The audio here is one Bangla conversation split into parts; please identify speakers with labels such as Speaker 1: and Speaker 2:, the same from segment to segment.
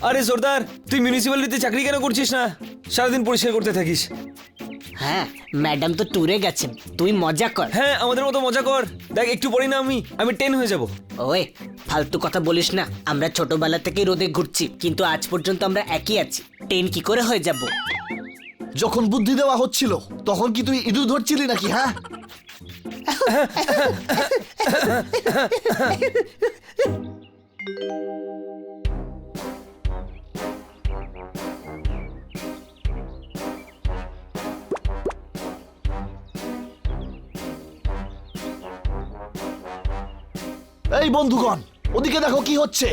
Speaker 1: আরে জোরদার, তুই মিউনিসিপ্যালিটিতে চাকরি কেন করছিস না? সারাদিন পরিষ্কার করতে থাকিস।
Speaker 2: হ্যাঁ, ম্যাডাম তো ট্যুরে গেছেন, তুই মজা কর।
Speaker 1: হ্যাঁ, আমাদের মতো মজা কর। দেখ, একটু পরেই না আমি 10 হয়ে যাব।
Speaker 2: ওই ফালতু কথা বলিস না, আমরা ছোটবেলা থেকে রোদে ঘুরছি, কিন্তু আজ পর্যন্ত আমরা একই আছি। 10 কি করে হয়ে যাব?
Speaker 3: যখন বুদ্ধি দেওয়া হচ্ছিল তখন কি তুই ইঁদুর ধরছিলি নাকি? হ্যাঁ, এই বন্ধুগণ, ওদিকে দেখো কি হচ্ছে।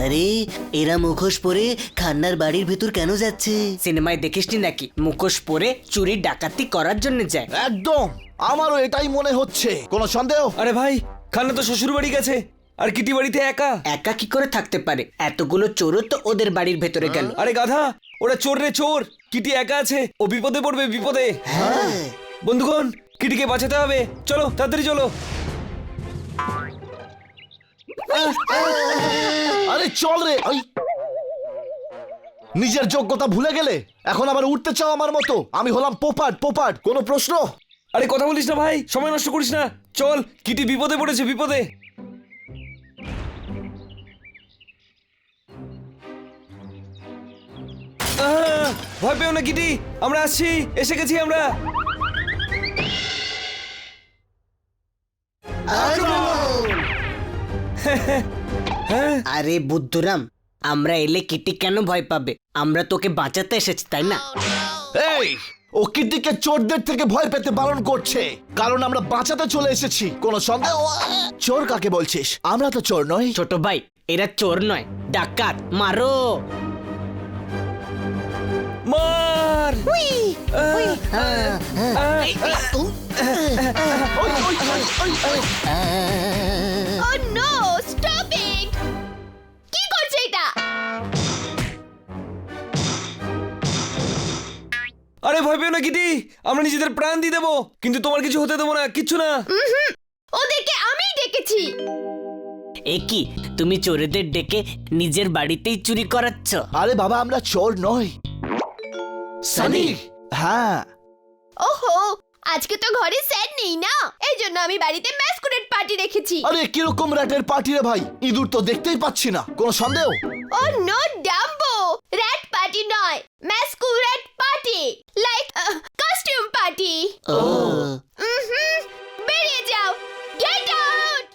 Speaker 4: আরে এরা মুখোশ পরে খান্নার বাড়ির ভেতর কেন যাচ্ছে?
Speaker 2: সিনেমায় দেখিসনি নাকি মুখোশ পরে চুরি ডাকাতি করার জন্য যায়?
Speaker 3: একদম, আমারও এটাই মনে হচ্ছে। কোনো সন্দেহ?
Speaker 1: আরে ভাই, খান্না তো শ্বশুর বাড়ি গেছে, আর কিটি বাড়িতে একা।
Speaker 2: একা কি করে থাকতে পারে? এতগুলো চোরও তো ওদের বাড়ির ভেতরে গেল।
Speaker 1: আরে গাধা, ওরা চোর রে চোর। কিটি একা আছে, ও বিপদে পড়বে, বিপদে। বন্ধুগণ, কিটিকে বাঁচাতে হবে, চলো তাড়াতাড়ি চলো।
Speaker 3: আরে চল রে। নিজের যোগ্যতা ভুলে গেলে এখন আবার উঠতে চাও আমার মতো? আমি হলাম পোপাট। পোপাট কোনো প্রশ্ন?
Speaker 1: আরে কথা বলিস না ভাই, সময় নষ্ট করিস না, চল। কিটি বিপদে পড়েছে, বিপদে। ভয় পেও না কিটি, আমরা আসছি, এসে গেছি আমরা।
Speaker 2: আরে বুদ্ধুরাম, আমরা এলে কিটি কেন ভয় পাবে? আমরা তোকে বাঁচাতে এসেছি, তাই না?
Speaker 3: এই, ও কিটিকে চোরদের থেকে ভয় পেতে বারণ করছে, কারণ আমরা বাঁচাতে চলে এসেছি। কোনো সন্দেহ? চোর কাকে বলছিস? আমরা তো চোর নই।
Speaker 2: ছোট ভাই, এরা চোর নয়, ডাকাত। মারো।
Speaker 1: মার।
Speaker 3: ওই, ওই, ওই।
Speaker 5: Oh no! Stop it! কি করছে এটা?
Speaker 1: আরে ভয় পেও না কিটি, আমরা নিজেদের প্রাণ দিয়ে দেবো, কিন্তু তোমার কিছু হতে দেবো না, কিচ্ছু না।
Speaker 5: ওদেরকে আমিই ডেকেছি।
Speaker 2: এ কি, তুমি চোরেদের ডেকে নিজের বাড়িতেই চুরি করাচ্ছ?
Speaker 3: আরে বাবা, আমরা চোর নই। সানি। হ্যাঁ,
Speaker 5: ওহো, আজকে তো ঘরে স্যার নেই না, এই জন্য আমি বাড়িতে ম্যাসকরেড পার্টি রেখেছি।
Speaker 3: আরে কিরকম র্যাটের পার্টি রে ভাই? ইঁদুর তো দেখতেই পাচ্ছি না। কোনো সন্দেহ?
Speaker 5: ও নো ডাম্বো, র‍্যাট পার্টি নয়, ম্যাসকরেড পার্টি, লাইক কস্টিউম পার্টি।
Speaker 4: ও
Speaker 5: বেরিয়ে যাও, গেট আউট।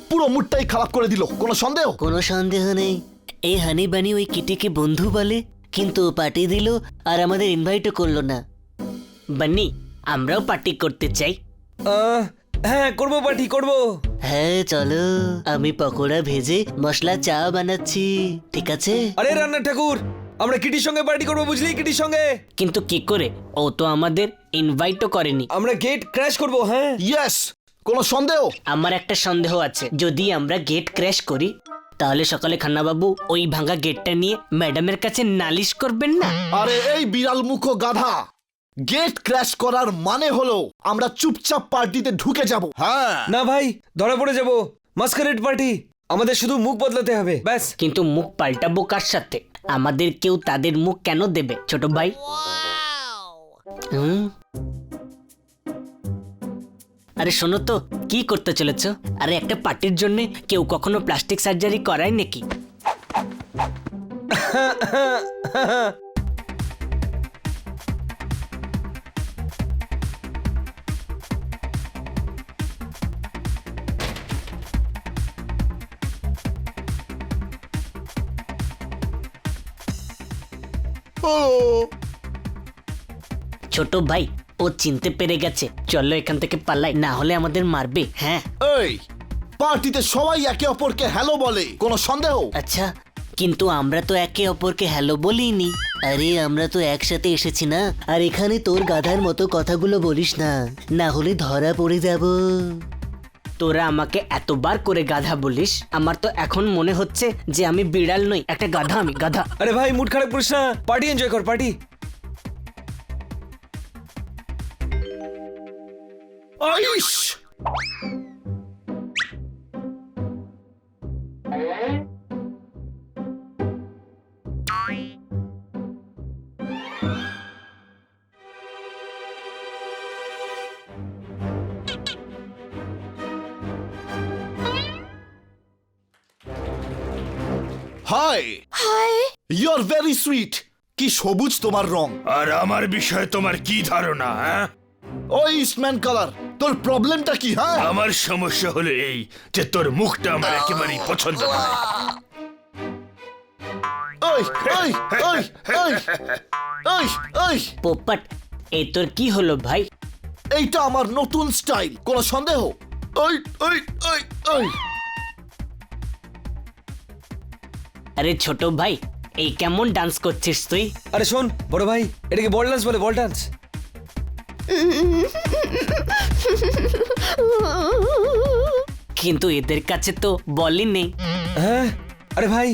Speaker 3: পুরো মুডটাই খারাপ করে দিল। কোনো সন্দেহ?
Speaker 4: কোনো সন্দেহ নেই। এই হানি বানি ওই কিটিকে বন্ধু বলে, কিন্তু পার্টি দিল আর আমাদের ইনভাইটও করলো না।
Speaker 2: বান্নি, আমরাও পার্টি করতে চাই।
Speaker 1: হ্যাঁ, করবো, পার্টি করবো।
Speaker 4: হ্যাঁ চলো, আমি পকোড়া ভেজে মশলা চা বানাচ্ছি, ঠিক আছে?
Speaker 1: আরে রান্নার ঠাকুর, আমরা কিটির সঙ্গে পার্টি করবো, বুঝলি? কিটির সঙ্গে।
Speaker 2: কিন্তু কি করে? ও তো আমাদের ইনভাইটও করেনি।
Speaker 1: আমরা গেট ক্র্যাশ করবো। হ্যাঁ,
Speaker 3: ইয়েস, কোনো সন্দেহ?
Speaker 2: আমার একটা সন্দেহ আছে, যদি আমরা গেট ক্র্যাশ করি তাহলে সকালে খান্নাবাবু ওই ভাঙা গেটটা নিয়ে ম্যাডামের কাছে নালিশ করবেন না?
Speaker 3: আরে এই বিড়াল মুখো গাধা, গেট ক্র্যাশ করার মানে হলো আমরা চুপচাপ পার্টিতে ঢুকে যাব। হ্যাঁ
Speaker 1: না ভাই, ধরা পড়ে যাবো। মাস্কারেড পার্টি, আমাদের শুধু মুখ বদলাতে হবে, ব্যাস।
Speaker 2: কিন্তু মুখ পাল্টাবো কার সাথে? আমাদের কেউ তাদের মুখ কেন দেবে ছোট ভাই? হুম? আরে শোনো তো, কি করতে চলেছ? আরে একটা পার্টির জন্য কেউ কখনো প্লাস্টিক সার্জারি করায় নাকি? ছোট ভাই, ও চিনতে পেরে গেছে, চলো এখান থেকে পালাই, না হলে আমাদের মারবে। হ্যাঁ,
Speaker 3: এই পার্টিতে সবাই একে অপরকে হ্যালো বলে, কোনো সন্দেহ?
Speaker 4: আচ্ছা, কিন্তু আমরা তো একে অপরকে হ্যালো বলিনি। আরে আমরা তো একসাথে এসেছি না। আর এখানে তোর গাধার মতো কথাগুলো বলিস না, না হলে ধরা পড়ে যাব।
Speaker 2: তোরা আমাকে এতবার করে গাধা বলিস, আমার তো এখন মনে হচ্ছে যে আমি বিড়াল নই, একটা গাধা, আমি গাধা।
Speaker 1: আরে ভাই মুড খারাপ করিস না, পার্টি এনজয় কর, পার্টি।
Speaker 3: আইস! Hi,
Speaker 5: hi
Speaker 3: you are very sweet. কি সবুজ তোমার রং।
Speaker 6: আর আমার বিষয়ে তোমার কি ধারণা? হ্যাঁ,
Speaker 3: ওই ইস্টম্যান কালার, তোর প্রবলেমটা কি? হ্যাঁ,
Speaker 6: আমার সমস্যা হলো এই যে তোর মুখটা আমার একেবারেই পছন্দ নয়।
Speaker 3: ওই ওই ওই ওই ওই ওই,
Speaker 2: পোপট, এই তোর কি হলো ভাই?
Speaker 3: এইটা আমার নতুন স্টাইল, কোনো সন্দেহ? ওই ওই ওই ওই,
Speaker 2: আরে ছোট ভাই, এই কেমন ডান্স করছিস তুই?
Speaker 1: আরে শোন বড় ভাই, এটাকে বল ডান্স বলে, বল ডান্স।
Speaker 2: কিন্তু এদের কাছে তো বলই নেই।
Speaker 1: হ্যাঁ, আরে ভাই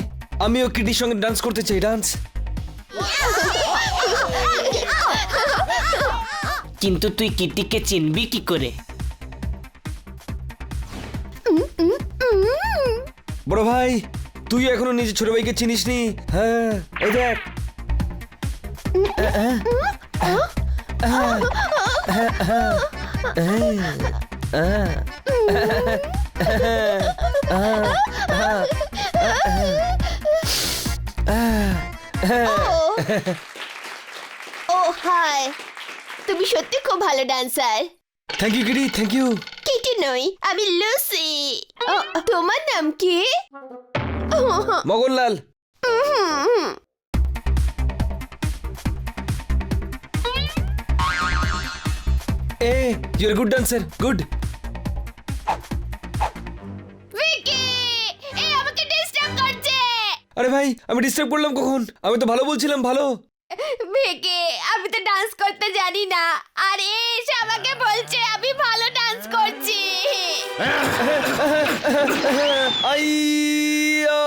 Speaker 1: আমিও কিটির সঙ্গে ডান্স করতে চাই, ডান্স।
Speaker 2: কিন্তু তুই কিটিকে চিনবি কি করে?
Speaker 1: বড় ভাই তুই এখনো নিজের ছোট ভাইকে চিনিসনি। হ্যাঁ, এই দেখ।
Speaker 5: ও হাই, তুমি সত্যি খুব ভালো dancer.
Speaker 1: Thank you Kitty, thank you.
Speaker 5: Kitty নই, আমি লুসি। তোমার নাম কি?
Speaker 1: মগনলাল। এ you are good dancer, good.
Speaker 5: Vicky, এ আমাকে ডিস্টার্ব করছে।
Speaker 1: আরে ভাই আমি ডিস্টার্ব করলাম কখন? আমি তো ভালো বলছিলাম, ভালো।
Speaker 5: ভিকি, আমি তো ডান্স করতে জানি না, আর এ এসে আমাকে বলছে আমি ভালো ডান্স করছি।
Speaker 1: আইয়া!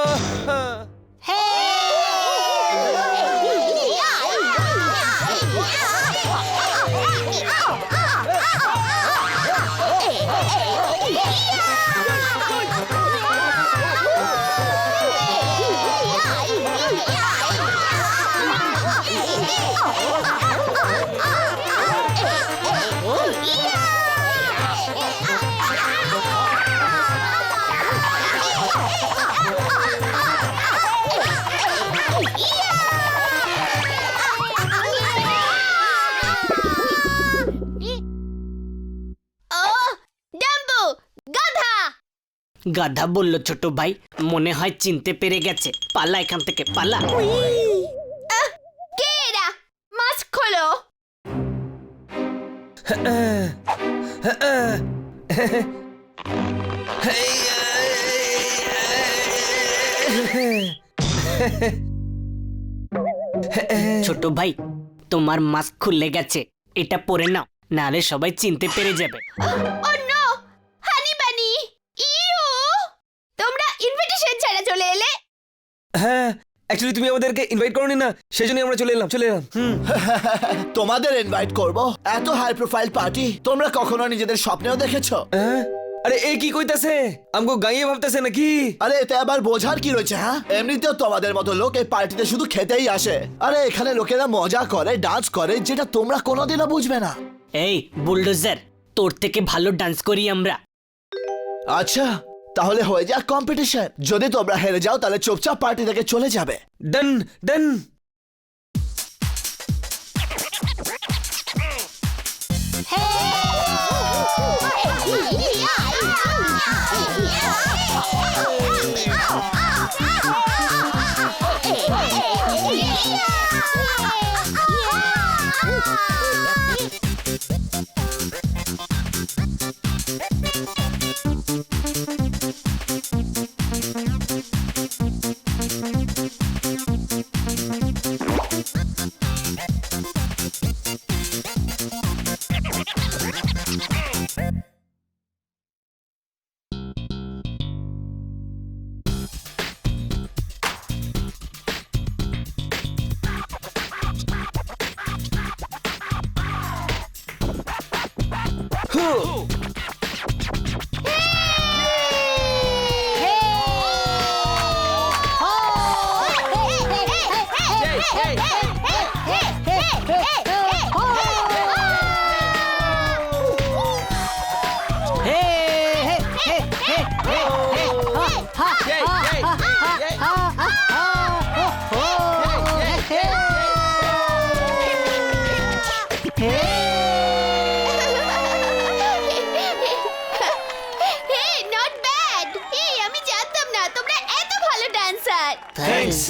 Speaker 5: ডাম্বু, গাধা।
Speaker 2: গাধা বললো ছোট ভাই, মনে হয় চিনতে পেরে গেছে। পালা এখান থেকে, পালা।
Speaker 5: কে এরা? মাস্ক খোলো।
Speaker 2: ছোট ভাই, তোমার মাস্ক খুলে গেছে, এটা পরে নাও, নাহলে সবাই চিনতে পেরে যাবে।
Speaker 5: ও নো, হানি বানি, ইউ, তোমরা ইনভিটেশন ছাড়া চলে এলে?
Speaker 1: হ্যাঁ, অ্যাকচুয়ালি তুমি আমাদেরকে ইনভাইট করোনি না, সেই জন্যই আমরা চলে এলাম।
Speaker 3: তোমাদের ইনভাইট করব? এত হাই প্রোফাইল পার্টি তোমরা কখনো নিজেদের স্বপ্নেও দেখেছো?
Speaker 1: হ্যাঁ? আরে এ কি কইতাছে? আমগো গাইয়ে ভাবতেছে নাকি?
Speaker 3: আরে এতে আবার বোঝার কি রয়েছে? হ্যাঁ, এমনিতেও তোমাদের মতো লোক এই পার্টিতে শুধু খেতেই আসে। আরে এখানে লোকেরা মজা করে, ডান্স করে, যেটা তোমরা কোনোদিনও বুঝবে না।
Speaker 2: এই বুলডোজার, তোর থেকে ভালো ডান্স করি আমরা।
Speaker 3: আচ্ছা, তাহলে হয়ে যাক কম্পিটিশন। যদি তোমরা হেরে যাও তাহলে চুপচাপ পার্টি থেকে চলে যাবে।
Speaker 1: ডান ডান।
Speaker 5: Hey, not bad. Hey, আমি জানতাম না তোমরা এত ভালো dancer.
Speaker 1: Thanks.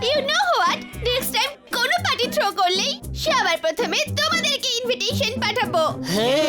Speaker 5: You know what? Next time কোনো পার্টি থ্রো করলেই সবার প্রথমে তোমাদেরকে ইনভিটেশন পাঠাবো।
Speaker 4: হ্যাঁ